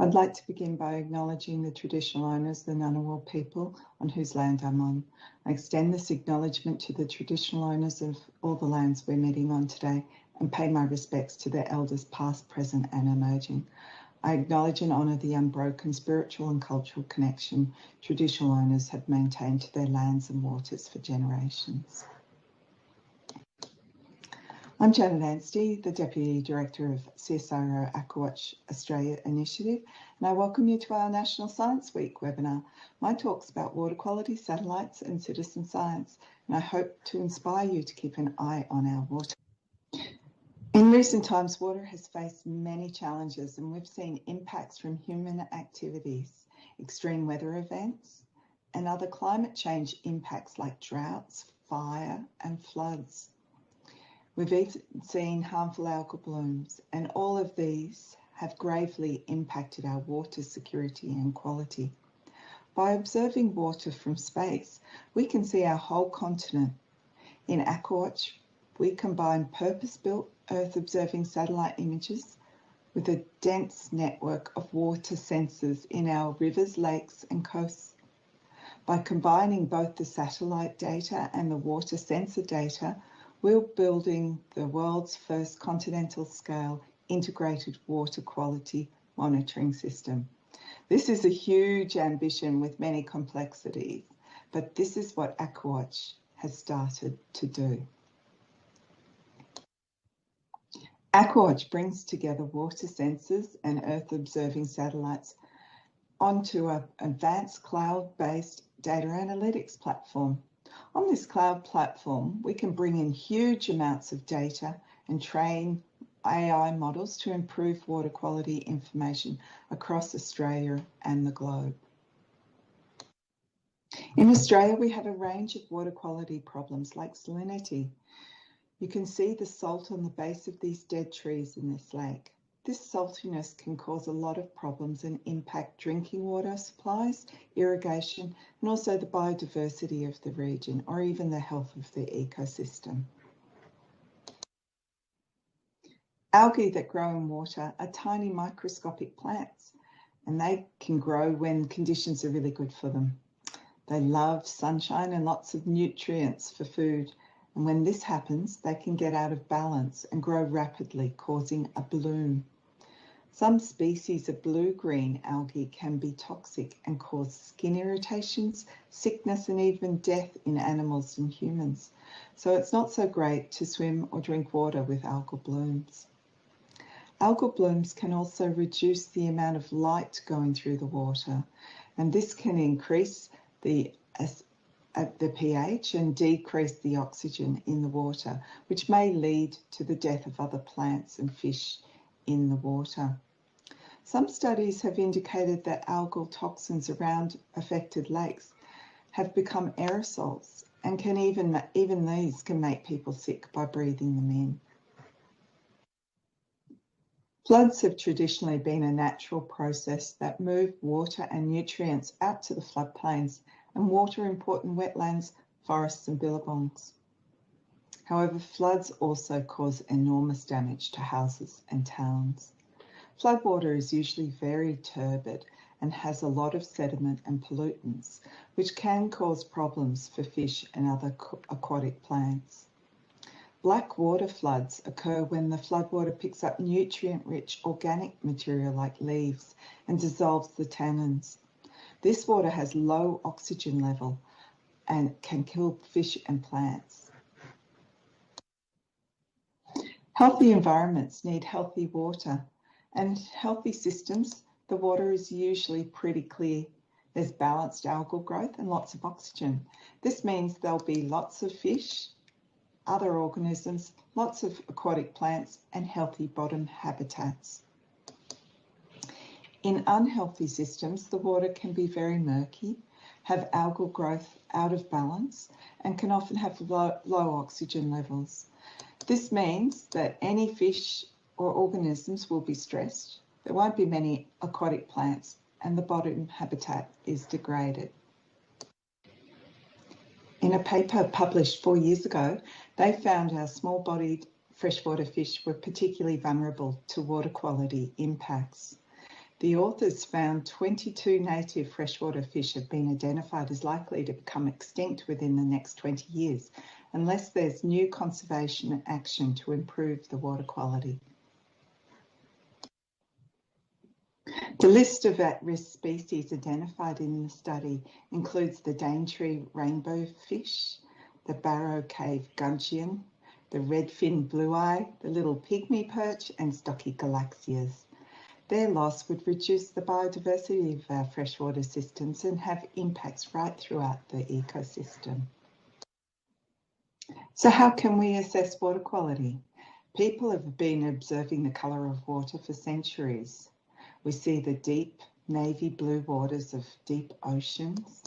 I'd like to begin by acknowledging the traditional owners, the Ngunnawal people, on whose land I'm on. I extend this acknowledgement to the traditional owners of all the lands we're meeting on today and pay my respects to their elders past, present and emerging. I acknowledge and honour the unbroken spiritual and cultural connection traditional owners have maintained to their lands and waters for generations. I'm Janet Anstey, the Deputy Director of CSIRO Aquawatch Australia Initiative, and I welcome you to our National Science Week webinar. My talk's about water quality, satellites and citizen science, and I hope to inspire you to keep an eye on our water. In recent times, water has faced many challenges, and we've seen impacts from human activities, extreme weather events, and other climate change impacts like droughts, fire and floods. We've even seen harmful algal blooms, and all of these have gravely impacted our water security and quality. By observing water from space, we can see our whole continent. In Aquawatch, we combine purpose-built Earth-observing satellite images with a dense network of water sensors in our rivers, lakes and coasts. By combining both the satellite data and the water sensor data, we're building the world's first continental scale integrated water quality monitoring system. This is a huge ambition with many complexities, but this is what Aquawatch has started to do. Aquawatch brings together water sensors and Earth observing satellites onto an advanced cloud-based data analytics platform. On this cloud platform, we can bring in huge amounts of data and train AI models to improve water quality information across Australia and the globe. In Australia, we have a range of water quality problems like salinity. You can see the salt on the base of these dead trees in this lake. This saltiness can cause a lot of problems and impact drinking water supplies, irrigation, and also the biodiversity of the region, or even the health of the ecosystem. Algae that grow in water are tiny microscopic plants, and they can grow when conditions are really good for them. They love sunshine and lots of nutrients for food, and when this happens, they can get out of balance and grow rapidly, causing a bloom. Some species of blue-green algae can be toxic and cause skin irritations, sickness, and even death in animals and humans. So it's not so great to swim or drink water with algal blooms. Algal blooms can also reduce the amount of light going through the water, and this can increase the pH and decrease the oxygen in the water, which may lead to the death of other plants and fish in the water. Some studies have indicated that algal toxins around affected lakes have become aerosols, and can even these can make people sick by breathing them in. Floods have traditionally been a natural process that move water and nutrients out to the floodplains and water important wetlands, forests and billabongs. However, floods also cause enormous damage to houses and towns. Floodwater is usually very turbid and has a lot of sediment and pollutants, which can cause problems for fish and other aquatic plants. Black water floods occur when the floodwater picks up nutrient-rich organic material like leaves and dissolves the tannins. This water has low oxygen level and can kill fish and plants. Healthy environments need healthy water. And healthy systems, the water is usually pretty clear. There's balanced algal growth and lots of oxygen. This means there'll be lots of fish, other organisms, lots of aquatic plants and healthy bottom habitats. In unhealthy systems, the water can be very murky, have algal growth out of balance, and can often have low oxygen levels. This means that any fish or organisms will be stressed, there won't be many aquatic plants, and the bottom habitat is degraded. In a paper published 4 years ago, they found our small-bodied freshwater fish were particularly vulnerable to water quality impacts. The authors found 22 native freshwater fish have been identified as likely to become extinct within the next 20 years, unless there's new conservation action to improve the water quality. The list of at-risk species identified in the study includes the Daintree rainbow fish, the Barrow Cave gudgeon, the redfin blueye, the little pygmy perch, and stocky galaxias. Their loss would reduce the biodiversity of our freshwater systems and have impacts right throughout the ecosystem. So how can we assess water quality? People have been observing the colour of water for centuries. We see the deep navy blue waters of deep oceans,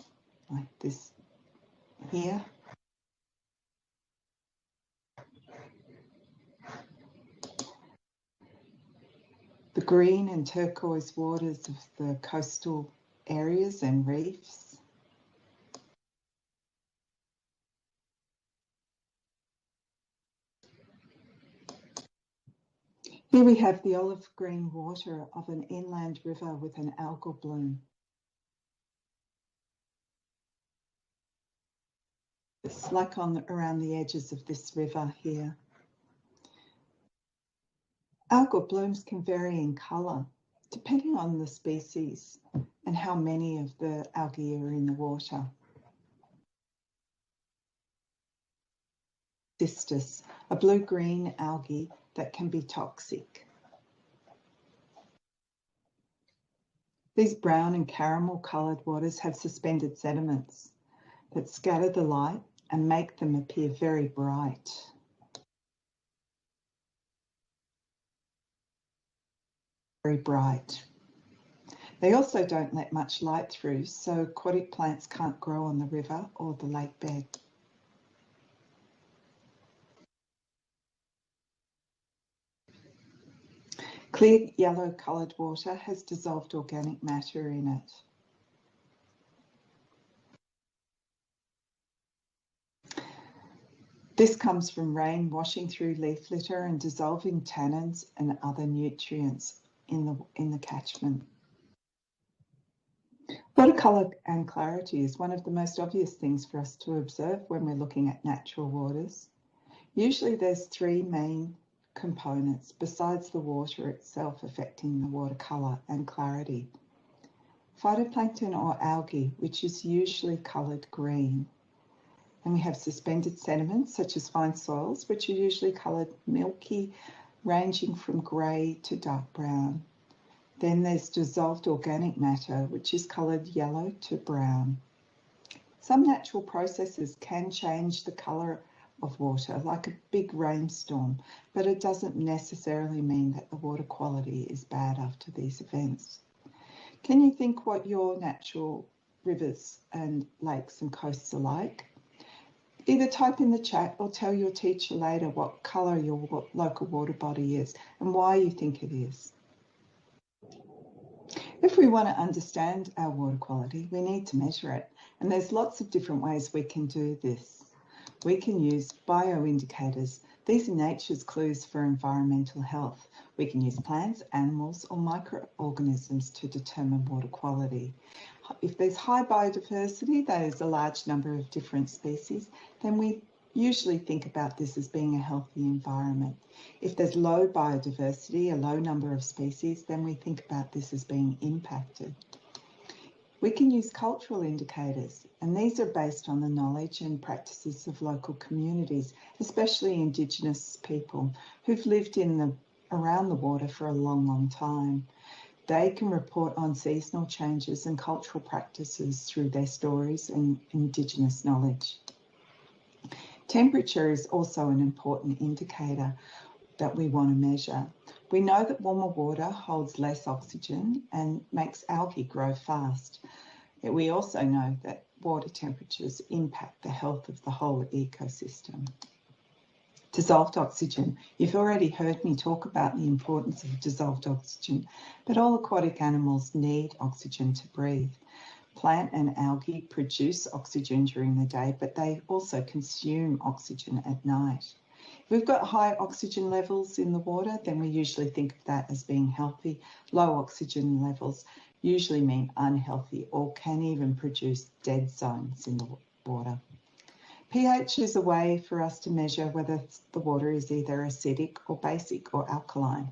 like this here. The green and turquoise waters of the coastal areas and reefs. Here we have the olive green water of an inland river with an algal bloom. It's like around the edges of this river here. Algal blooms can vary in colour depending on the species and how many of the algae are in the water. Cistus, a blue-green algae that can be toxic. These brown and caramel coloured waters have suspended sediments that scatter the light and make them appear very bright. Very bright. They also don't let much light through, so aquatic plants can't grow on the river or the lake bed. Clear yellow coloured water has dissolved organic matter in it. This comes from rain washing through leaf litter and dissolving tannins and other nutrients in the catchment. Water colour and clarity is one of the most obvious things for us to observe when we're looking at natural waters. Usually there's three main components besides the water itself affecting the water colour and clarity. Phytoplankton or algae, which is usually coloured green. And we have suspended sediments such as fine soils, which are usually coloured milky, ranging from grey to dark brown. Then there's dissolved organic matter, which is coloured yellow to brown. Some natural processes can change the colour of water, like a big rainstorm, but it doesn't necessarily mean that the water quality is bad after these events. Can you think what your natural rivers and lakes and coasts are like? Either type in the chat or tell your teacher later what colour your local water body is and why you think it is. If we want to understand our water quality, we need to measure it, and there's lots of different ways we can do this. We can use bioindicators. These are nature's clues for environmental health. We can use plants, animals, or microorganisms to determine water quality. If there's high biodiversity, that is a large number of different species, then we usually think about this as being a healthy environment. If there's low biodiversity, a low number of species, then we think about this as being impacted. We can use cultural indicators, and these are based on the knowledge and practices of local communities, especially Indigenous people who've lived around the water for a long, long time. They can report on seasonal changes and cultural practices through their stories and Indigenous knowledge. Temperature is also an important indicator that we want to measure. We know that warmer water holds less oxygen and makes algae grow fast. We also know that water temperatures impact the health of the whole ecosystem. Dissolved oxygen. You've already heard me talk about the importance of dissolved oxygen, but all aquatic animals need oxygen to breathe. Plant and algae produce oxygen during the day, but they also consume oxygen at night. If we've got high oxygen levels in the water, then we usually think of that as being healthy. Low oxygen levels usually mean unhealthy or can even produce dead zones in the water. pH is a way for us to measure whether the water is either acidic or basic or alkaline.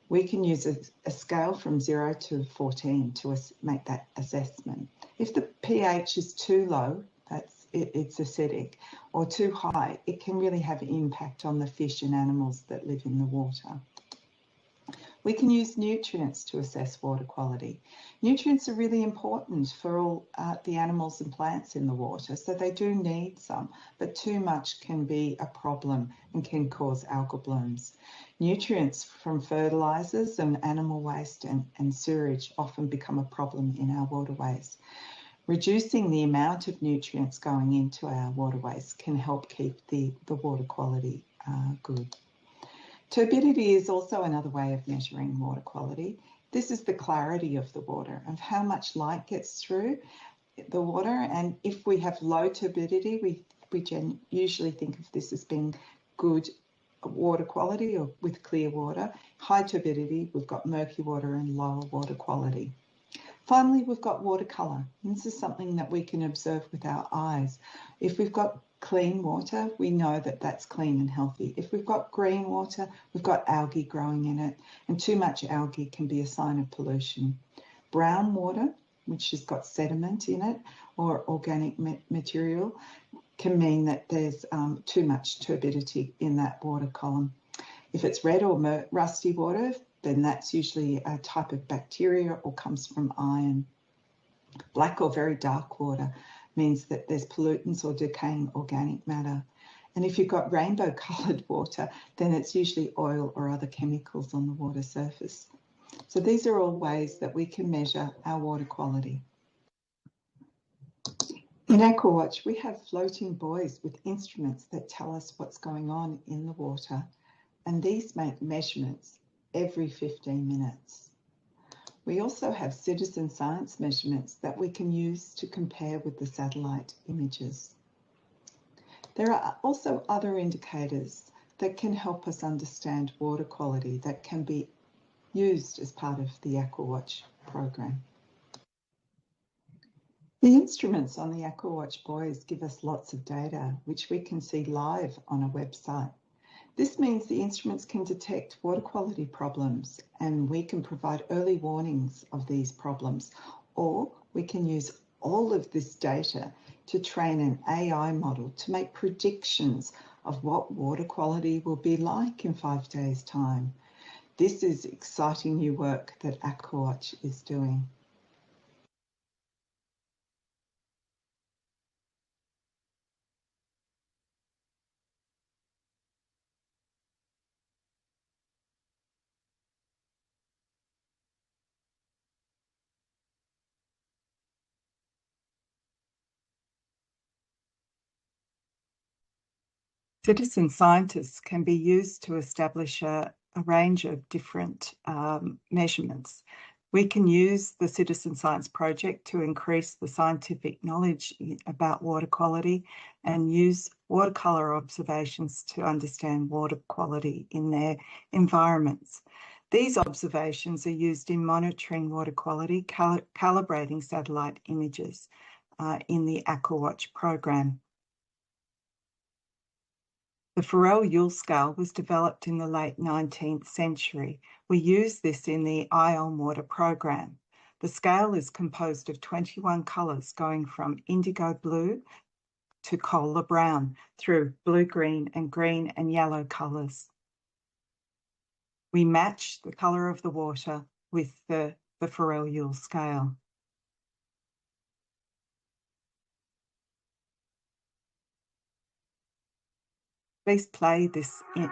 We can use a scale from 0 to 14 to make that assessment. If the pH is too low, it's acidic, or too high, it can really have an impact on the fish and animals that live in the water. We can use nutrients to assess water quality. Nutrients are really important for all the animals and plants in the water, so they do need some, but too much can be a problem and can cause algal blooms. Nutrients from fertilisers and animal waste and sewage often become a problem in our waterways. Reducing the amount of nutrients going into our waterways can help keep the water quality good. Turbidity is also another way of measuring water quality. This is the clarity of the water, of how much light gets through the water. And if we have low turbidity, we usually think of this as being good water quality or with clear water. High turbidity, we've got murky water and lower water quality. Finally, we've got water colour. This is something that we can observe with our eyes. If we've got clean water, we know that that's clean and healthy. If we've got green water, we've got algae growing in it, and too much algae can be a sign of pollution. Brown water, which has got sediment in it or organic material, can mean that there's too much turbidity in that water column. If it's red or rusty water, then that's usually a type of bacteria or comes from iron. Black or very dark water means that there's pollutants or decaying organic matter. And if you've got rainbow coloured water, then it's usually oil or other chemicals on the water surface. So these are all ways that we can measure our water quality. In AquaWatch, we have floating buoys with instruments that tell us what's going on in the water, and these make measurements every 15 minutes. We also have citizen science measurements that we can use to compare with the satellite images. There are also other indicators that can help us understand water quality that can be used as part of the AquaWatch program. The instruments on the AquaWatch buoys give us lots of data, which we can see live on a website. This means the instruments can detect water quality problems and we can provide early warnings of these problems, or we can use all of this data to train an AI model to make predictions of what water quality will be like in 5 days' time. This is exciting new work that AquaWatch is doing. Citizen scientists can be used to establish a range of different measurements. We can use the Citizen Science Project to increase the scientific knowledge about water quality and use watercolour observations to understand water quality in their environments. These observations are used in monitoring water quality, calibrating satellite images in the AquaWatch program. The Farrell-Yule scale was developed in the late 19th century. We use this in the Ion Water program. The scale is composed of 21 colours going from indigo blue to cola brown through blue-green and yellow colours. We match the colour of the water with the Farrell-Yule scale. Please play this in.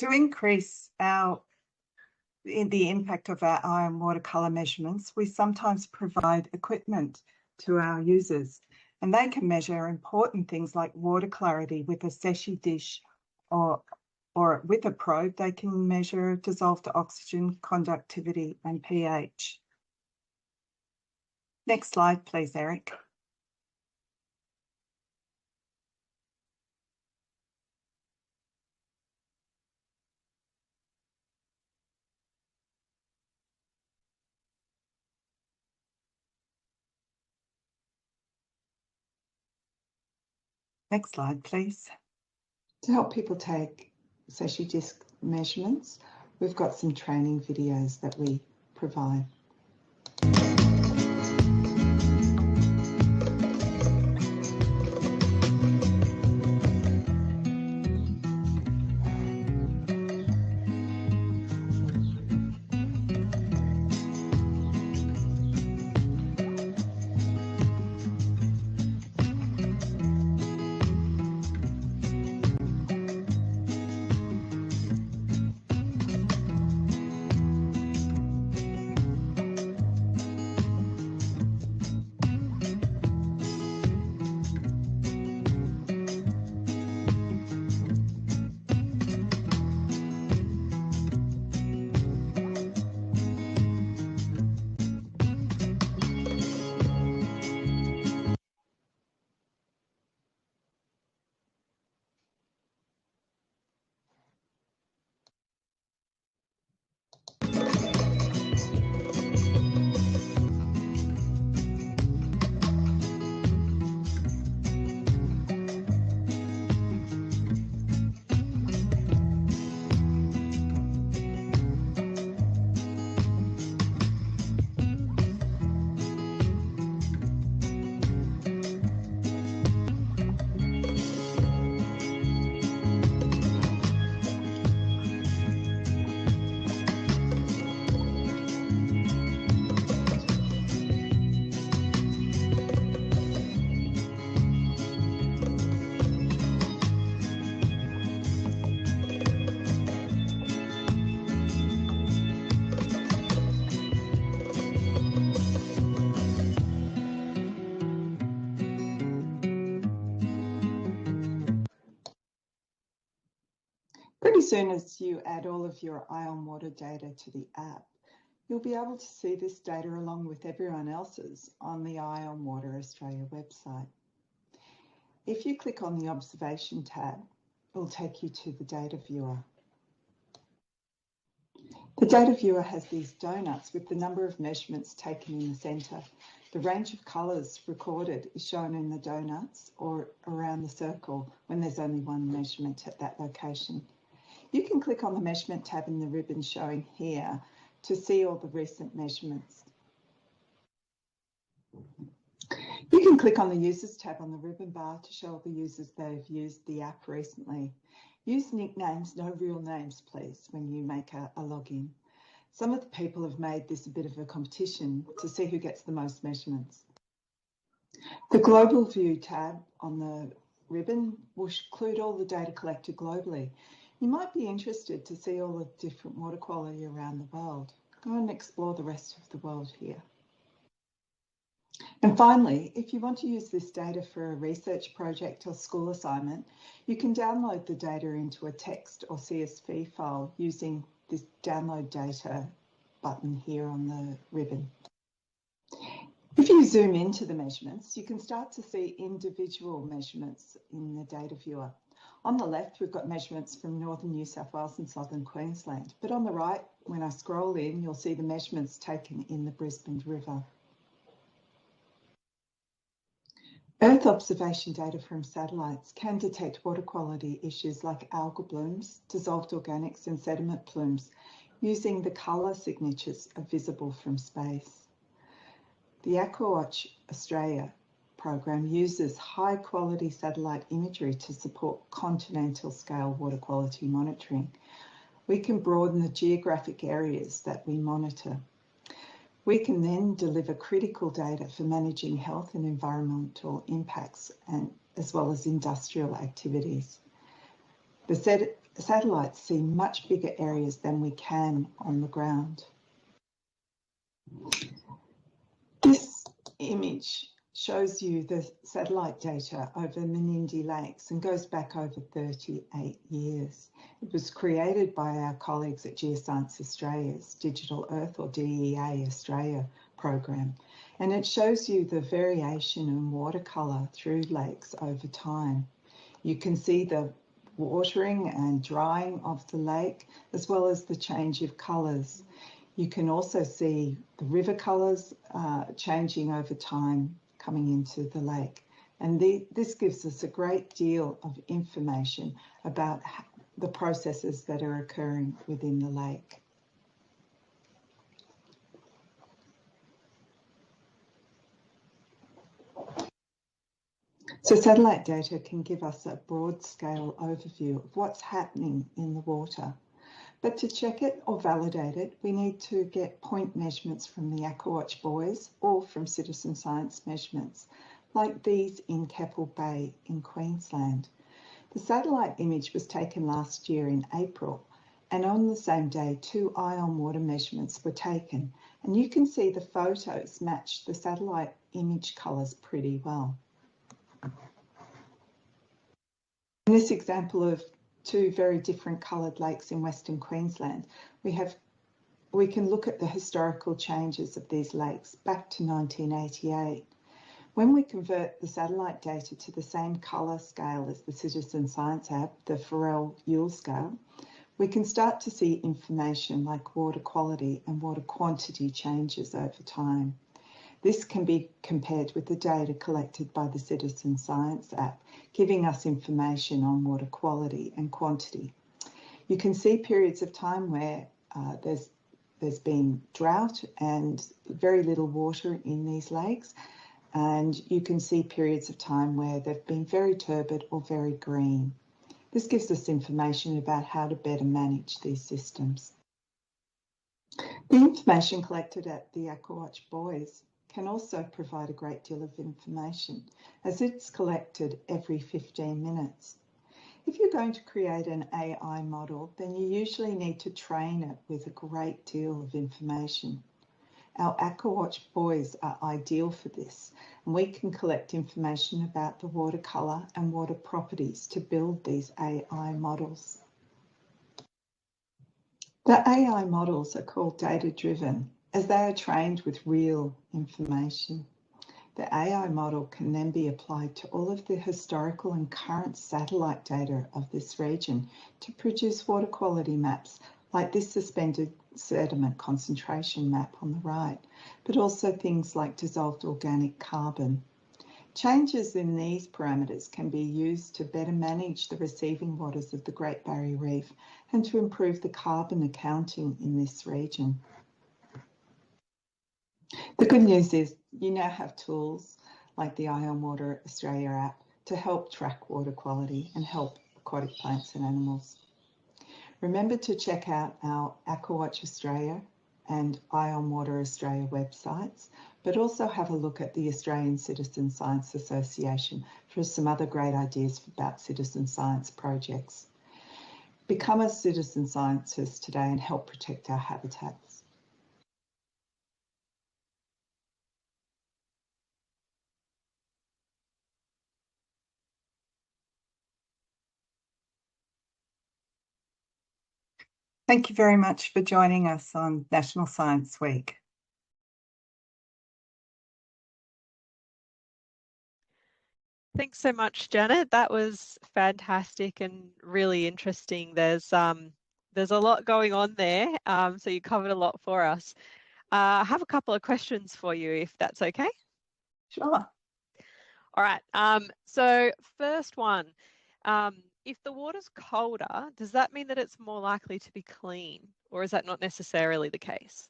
To increase the impact of our eye and watercolour measurements, we sometimes provide equipment to our users, and they can measure important things like water clarity with a Secchi dish, or with a probe, they can measure dissolved oxygen, conductivity and pH. Next slide, please, Eric. Next slide, please. To help people take Secchi disc measurements, we've got some training videos that we provide. Pretty soon as you add all of your eye on water data to the app, you'll be able to see this data along with everyone else's on the Eye on Water Australia website. If you click on the Observation tab, it will take you to the Data Viewer. The Data Viewer has these donuts with the number of measurements taken in the centre. The range of colours recorded is shown in the donuts or around the circle when there's only one measurement at that location. You can click on the Measurement tab in the ribbon showing here to see all the recent measurements. You can click on the Users tab on the ribbon bar to show all the users that have used the app recently. Use nicknames, no real names, please, when you make a login. Some of the people have made this a bit of a competition to see who gets the most measurements. The Global View tab on the ribbon will include all the data collected globally. You might be interested to see all the different water quality around the world. Go and explore the rest of the world here. And finally, if you want to use this data for a research project or school assignment, you can download the data into a text or CSV file using this Download Data button here on the ribbon. If you zoom into the measurements, you can start to see individual measurements in the data viewer. On the left, we've got measurements from northern New South Wales and southern Queensland. But on the right, when I scroll in, you'll see the measurements taken in the Brisbane River. Earth observation data from satellites can detect water quality issues like algal blooms, dissolved organics and sediment plumes using the colour signatures visible from space. The AquaWatch Australia program uses high quality satellite imagery to support continental scale water quality monitoring. We can broaden the geographic areas that we monitor. We can then deliver critical data for managing health and environmental impacts, and as well as industrial activities. The set satellites see much bigger areas than we can on the ground. This image shows you the satellite data over Menindee Lakes and goes back over 38 years. It was created by our colleagues at Geoscience Australia's Digital Earth, or DEA Australia program, and it shows you the variation in watercolour through lakes over time. You can see the watering and drying of the lake, as well as the change of colours. You can also see the river colours changing over time coming into the lake. And this gives us a great deal of information about the processes that are occurring within the lake. So satellite data can give us a broad scale overview of what's happening in the water. But to check it or validate it, we need to get point measurements from the Aquawatch buoys or from citizen science measurements, like these in Keppel Bay in Queensland. The satellite image was taken last year in April, and on the same day, 2 ion water measurements were taken, and you can see the photos match the satellite image colours pretty well. In this example of 2 very different coloured lakes in Western Queensland, we can look at the historical changes of these lakes back to 1988. When we convert the satellite data to the same colour scale as the Citizen Science app, the Farrell-Yule scale, we can start to see information like water quality and water quantity changes over time. This can be compared with the data collected by the Citizen Science app, giving us information on water quality and quantity. You can see periods of time where there's been drought and very little water in these lakes, and you can see periods of time where they've been very turbid or very green. This gives us information about how to better manage these systems. The information collected at the Aquawatch buoys can also provide a great deal of information, as it's collected every 15 minutes. If you're going to create an AI model, then you usually need to train it with a great deal of information. Our Aquawatch buoys are ideal for this, and we can collect information about the water colour and water properties to build these AI models. The AI models are called data-driven, as they are trained with real information. The AI model can then be applied to all of the historical and current satellite data of this region to produce water quality maps, like this suspended sediment concentration map on the right, but also things like dissolved organic carbon. Changes in these parameters can be used to better manage the receiving waters of the Great Barrier Reef and to improve the carbon accounting in this region. The good news is you now have tools like the Ion Water Australia app to help track water quality and help aquatic plants and animals. Remember to check out our Aquawatch Australia and Ion Water Australia websites, but also have a look at the Australian Citizen Science Association for some other great ideas about citizen science projects. Become a citizen scientist today and help protect our habitats. Thank you very much for joining us on National Science Week. Thanks so much, Janet. That was fantastic and really interesting. There's a lot going on there, so you covered a lot for us. I have a couple of questions for you, if that's okay. Sure. All right. So first one, if the water's colder, does that mean that it's more likely to be clean, or is that not necessarily the case?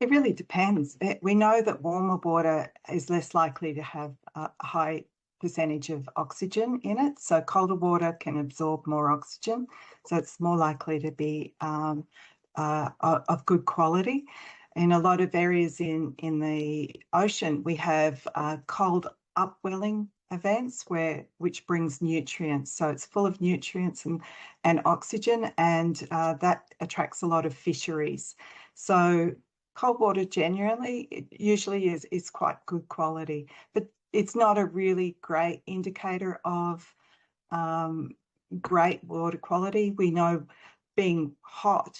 It really depends. We know that warmer water is less likely to have a high percentage of oxygen in it. So colder water can absorb more oxygen. So it's more likely to be of good quality. In a lot of areas in the ocean, we have cold upwelling events which brings nutrients. So it's full of nutrients and oxygen, and that attracts a lot of fisheries. So cold water generally, it usually is quite good quality, but it's not a really great indicator of great water quality. We know being hot,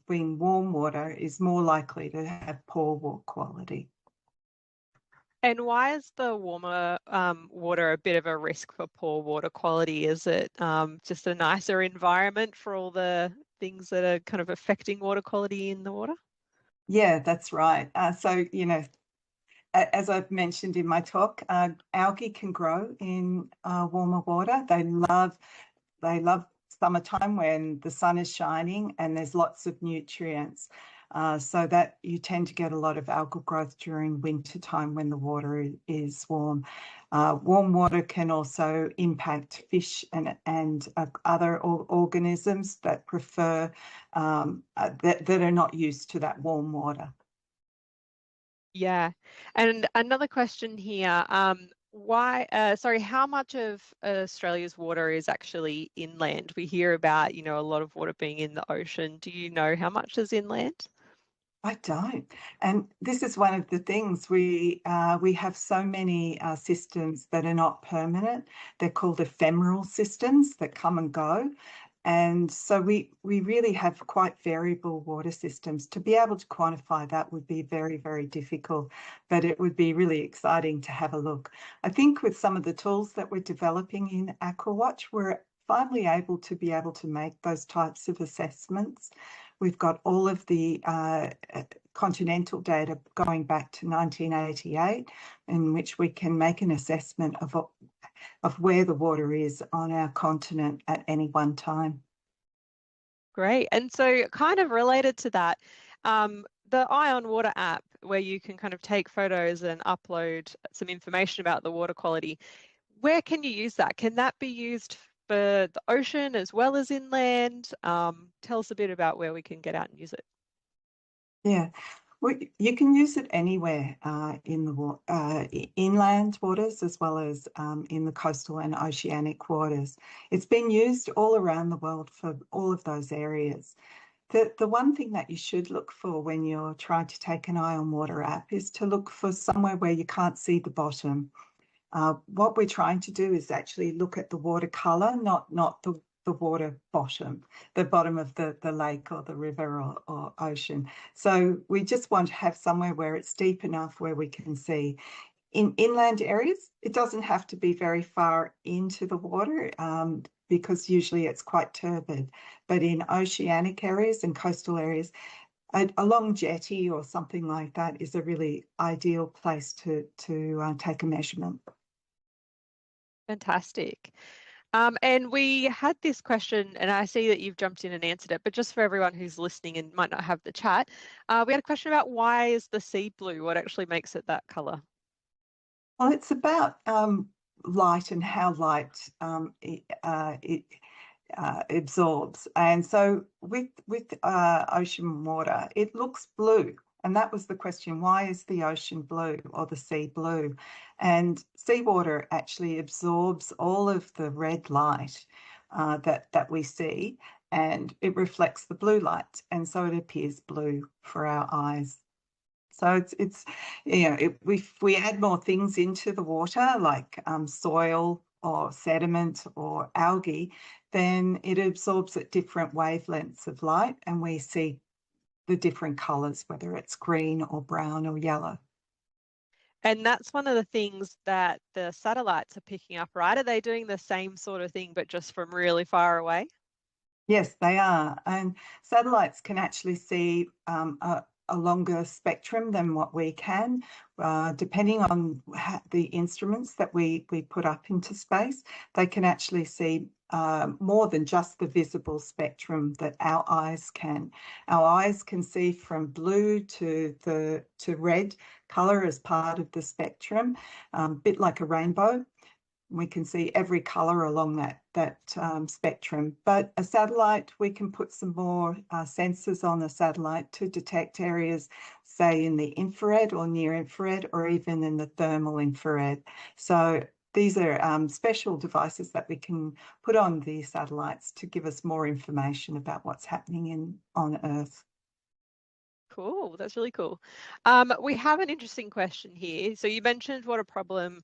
being warm water is more likely to have poor water quality. And why is the warmer water a bit of a risk for poor water quality? Is it just a nicer environment for all the things that are kind of affecting water quality in the water? Yeah, that's right. So, you know, as I've mentioned in my talk, algae can grow in warmer water. They love summertime when the sun is shining and there's lots of nutrients. So that you tend to get a lot of algal growth during winter time when the water is warm. Warm water can also impact fish and other organisms that prefer that are not used to that warm water. Yeah. And another question here, how much of Australia's water is actually inland? We hear about, a lot of water being in the ocean. Do you know how much is inland? I don't. And this is one of the things we have so many systems that are not permanent. They're called ephemeral systems that come and go. And so we really have quite variable water systems. To be able to quantify that would be very, very difficult, but it would be really exciting to have a look. I think with some of the tools that we're developing in AquaWatch, we're finally able to make those types of assessments. We've got all of the continental data going back to 1988, in which we can make an assessment of where the water is on our continent at any one time. Great. And so kind of related to that, the Ion Water app, where you can kind of take photos and upload some information about the water quality, where can you use that? Can that be used for the ocean as well as inland? Tell us a bit about where we can get out and use it. Yeah, well, you can use it anywhere in the inland waters as well as in the coastal and oceanic waters. It's been used all around the world for all of those areas. The one thing that you should look for when you're trying to take an Ion Water app is to look for somewhere where you can't see the bottom. What we're trying to do is actually look at the water colour, not the water bottom, the bottom of the lake or the river or ocean. So we just want to have somewhere where it's deep enough where we can see. In inland areas, it doesn't have to be very far into the water because usually it's quite turbid. But in oceanic areas and coastal areas, a long jetty or something like that is a really ideal place to take a measurement. Fantastic. And we had this question, and I see that you've jumped in and answered it, but just for everyone who's listening and might not have the chat, we had a question about why is the sea blue? What actually makes it that colour? Well, it's about light and how light it absorbs. And so with ocean water, it looks blue. And that was the question, why is the ocean blue or the sea blue? And seawater actually absorbs all of the red light that we see, and it reflects the blue light. And so it appears blue for our eyes. So it's if we add more things into the water, like soil or sediment or algae, then it absorbs at different wavelengths of light, and we see the different colours, whether it's green or brown or yellow. And that's one of the things that the satellites are picking up, right? Are they doing the same sort of thing, but just from really far away? Yes, they are. And satellites can actually see a longer spectrum than what we can, depending on the instruments that we put up into space. They can actually see more than just the visible spectrum that our eyes can. Our eyes can see from blue to red colour as part of the spectrum, a bit like a rainbow. We can see every colour along that spectrum. But a satellite, we can put some more sensors on the satellite to detect areas, say in the infrared or near infrared, or even in the thermal infrared. So these are special devices that we can put on the satellites to give us more information about what's happening on Earth. Cool, that's really cool. We have an interesting question here. So you mentioned what a problem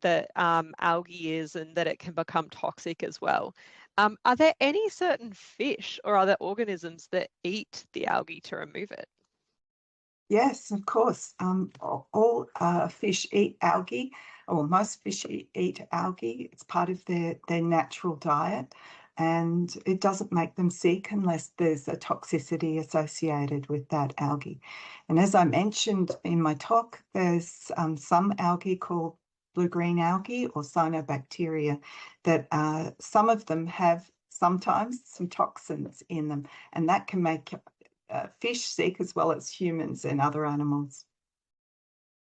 that algae is and that it can become toxic as well. Are there any certain fish or other organisms that eat the algae to remove it? Yes, of course. All fish eat algae, or most fish eat algae. It's part of their natural diet, and it doesn't make them sick unless there's a toxicity associated with that algae. And as I mentioned in my talk, there's some algae called blue-green algae or cyanobacteria that some of them have sometimes some toxins in them, and that can make fish sick as well as humans and other animals.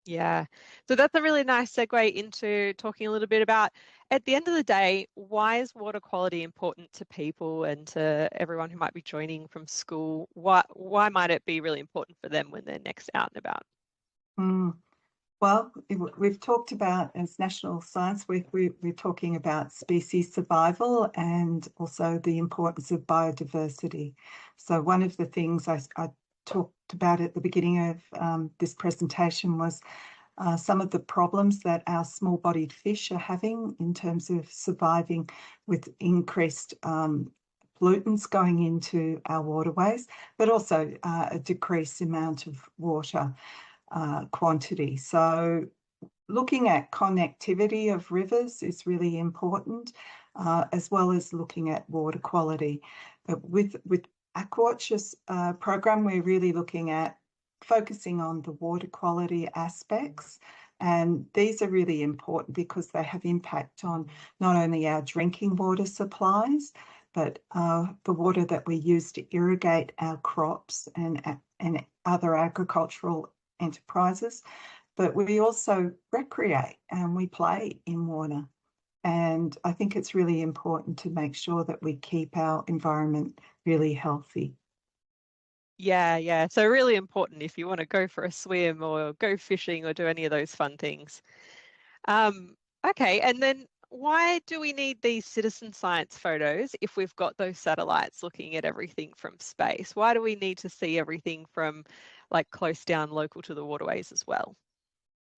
Yeah, so that's a really nice segue into talking a little bit about, at the end of the day, why is water quality important to people and to everyone who might be joining from school? Why might it be really important for them when they're next out and about? Well, we've talked about, as National Science Week, we're talking about species survival and also the importance of biodiversity. So one of the things I talked about at the beginning of this presentation was some of the problems that our small-bodied fish are having in terms of surviving with increased pollutants going into our waterways, but also a decreased amount of water quantity. So looking at connectivity of rivers is really important, as well as looking at water quality. But with Aquawatch's program, we're really looking at focusing on the water quality aspects. And these are really important because they have impact on not only our drinking water supplies, but the water that we use to irrigate our crops and other agricultural enterprises. But we also recreate and we play in water. And I think it's really important to make sure that we keep our environment really healthy. Yeah. So really important if you want to go for a swim or go fishing or do any of those fun things. Okay, and then why do we need these citizen science photos if we've got those satellites looking at everything from space? Why do we need to see everything from like close down local to the waterways as well?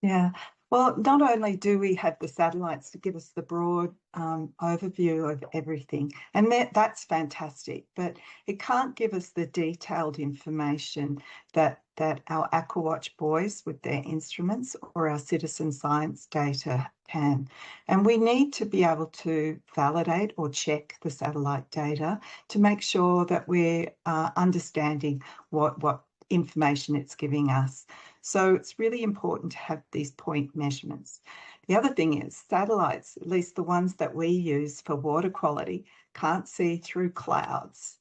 Yeah, well, not only do we have the satellites to give us the broad overview of everything, and that's fantastic, but it can't give us the detailed information that our Aquawatch boys with their instruments or our citizen science data can. And we need to be able to validate or check the satellite data to make sure that we're understanding what information it's giving us. So it's really important to have these point measurements. The other thing is satellites, at least the ones that we use for water quality, can't see through clouds.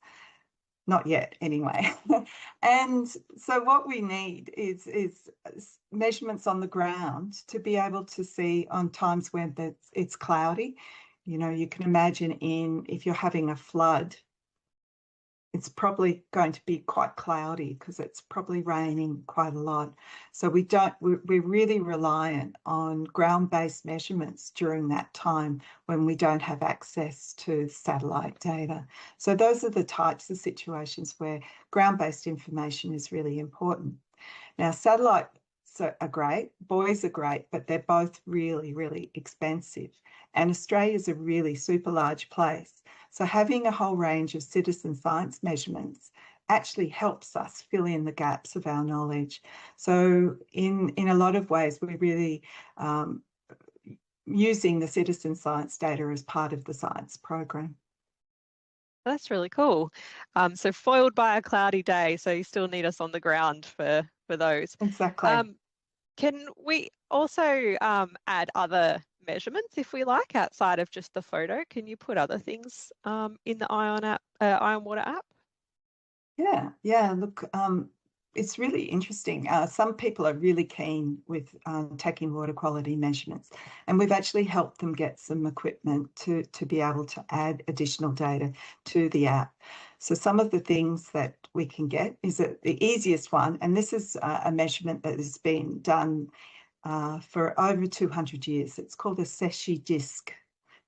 Not yet, anyway. And so what we need is measurements on the ground to be able to see on times when it's cloudy. You know, you can imagine if you're having a flood, it's probably going to be quite cloudy because it's probably raining quite a lot. So we're really reliant on ground-based measurements during that time when we don't have access to satellite data. So those are the types of situations where ground-based information is really important. Now, satellites are great, buoys are great, but they're both really, really expensive. And Australia is a really super large place. So having a whole range of citizen science measurements actually helps us fill in the gaps of our knowledge. So in a lot of ways, we're really using the citizen science data as part of the science program. That's really cool. So foiled by a cloudy day, so you still need us on the ground for those. Exactly. Can we also add other measurements if we like outside of just the photo? Can you put other things in the Ion app, Ion Water app? Yeah. Look, it's really interesting. Some people are really keen with taking water quality measurements, and we've actually helped them get some equipment to be able to add additional data to the app. So some of the things that we can get is that the easiest one, and this is a measurement that has been done for over 200 years. It's called a Secchi disc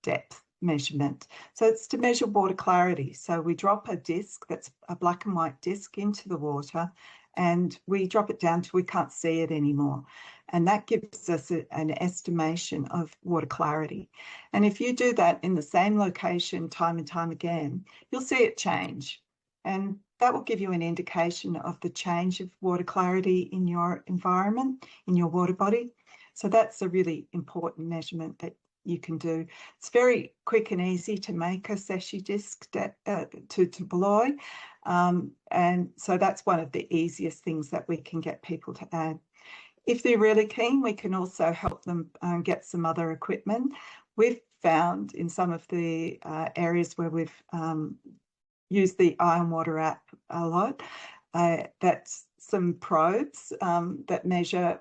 depth measurement. So it's to measure water clarity. So we drop a disc that's a black and white disc into the water, and we drop it down till we can't see it anymore. And that gives us an estimation of water clarity. And if you do that in the same location time and time again, you'll see it change. And that will give you an indication of the change of water clarity in your environment, in your water body. So that's a really important measurement that you can do. It's very quick and easy to make a Secchi disc to below. And so that's one of the easiest things that we can get people to add. If they're really keen, we can also help them get some other equipment. We've found in some of the areas where we've used the Iron Water app a lot, that's some probes that measure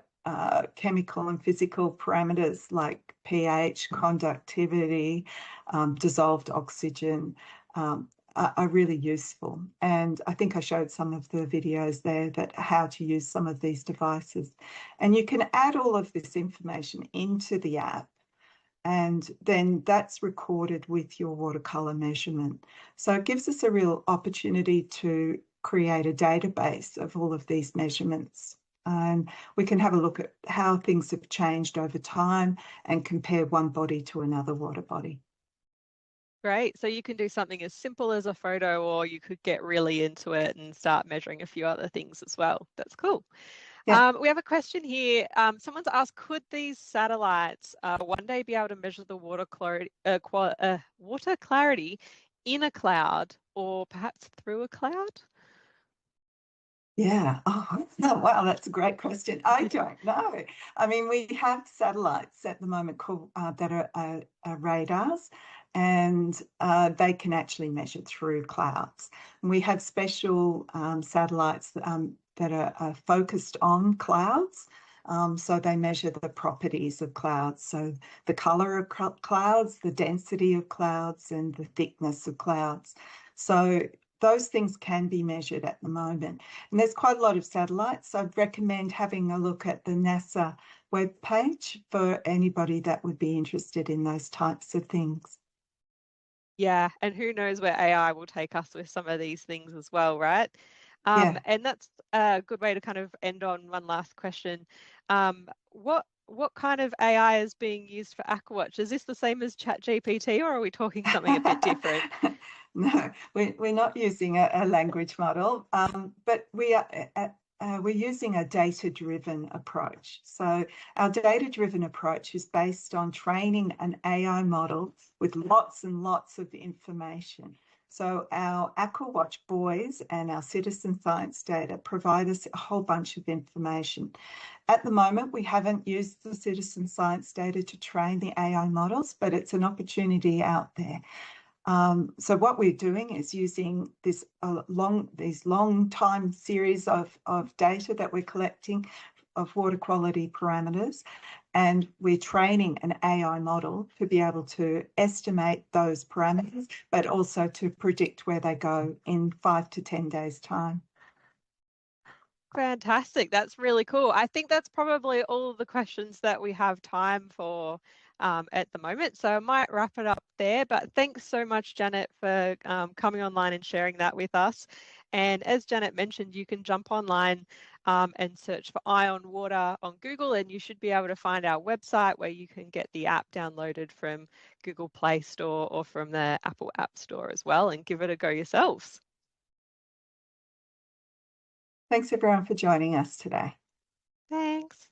chemical and physical parameters like pH, conductivity, dissolved oxygen, are really useful. And I think I showed some of the videos there that how to use some of these devices. And you can add all of this information into the app, and then that's recorded with your watercolour measurement. So it gives us a real opportunity to create a database of all of these measurements. And we can have a look at how things have changed over time and compare one body to another water body. Great. So you can do something as simple as a photo, or you could get really into it and start measuring a few other things as well. That's cool. Yeah. We have a question here. Someone's asked, could these satellites one day be able to measure the water clarity in a cloud, or perhaps through a cloud? Yeah. Oh, wow, that's a great question. I don't know. I mean, we have satellites at the moment called that are radars, and they can actually measure through clouds. And we have special satellites that are focused on clouds. So they measure the properties of clouds. So the color of clouds, the density of clouds, and the thickness of clouds. So those things can be measured at the moment. And there's quite a lot of satellites. So I'd recommend having a look at the NASA webpage for anybody that would be interested in those types of things. Yeah, and who knows where AI will take us with some of these things as well, right? Yeah. And that's a good way to kind of end on one last question. What kind of AI is being used for AquaWatch? Is this the same as ChatGPT, or are we talking something a bit different? No, we're not using a language model, but we're using a data-driven approach. So our data-driven approach is based on training an AI model with lots and lots of information. So our AquaWatch buoys and our citizen science data provide us a whole bunch of information. At the moment, we haven't used the citizen science data to train the AI models, but it's an opportunity out there. So what we're doing is using these long time series of data that we're collecting of water quality parameters, and we're training an AI model to be able to estimate those parameters, but also to predict where they go in 5 to 10 days' time. Fantastic. That's really cool. I think that's probably all of the questions that we have time for at the moment. So I might wrap it up there. But thanks so much, Janet, for coming online and sharing that with us. And as Janet mentioned, you can jump online and search for Ion Water on Google, and you should be able to find our website where you can get the app downloaded from Google Play Store or from the Apple App Store as well, and give it a go yourselves. Thanks everyone for joining us today. Thanks.